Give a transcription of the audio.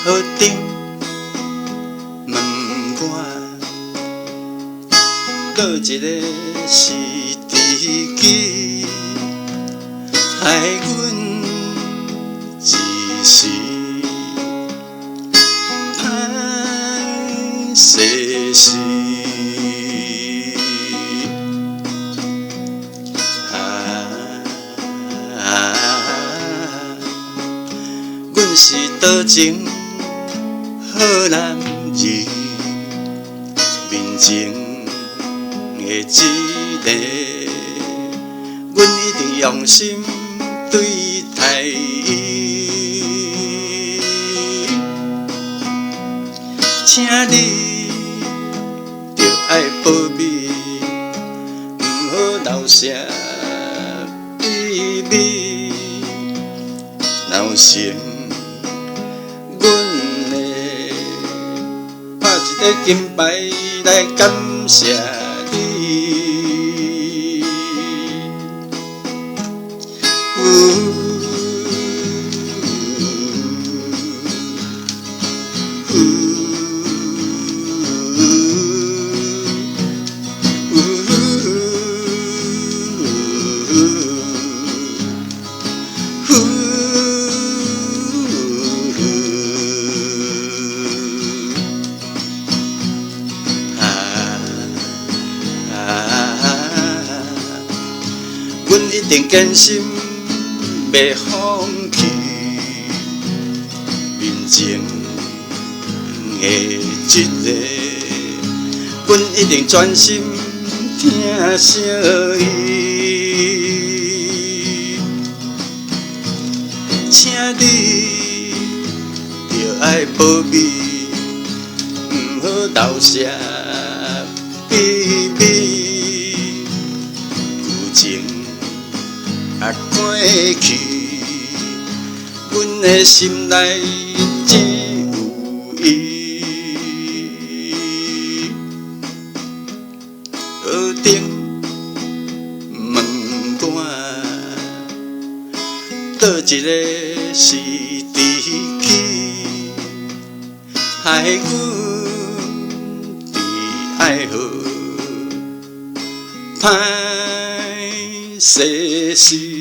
河顶问我，佗一个是知己，害阮一时歹势事。阮是多情好男儿，面前的这个，阮一定用心对待伊。请你著爱保密，毋好漏洩秘密，若有成。阮会拍一块金牌来感谢你。阮一定坚心袂放弃，面前的这个，阮一定全心疼惜伊。请你著爱保密，毋好漏洩秘密，旧情啊过去，阮的心内只有伊。河顶问我，佗一个是知己，害阮伫爱河歹势事。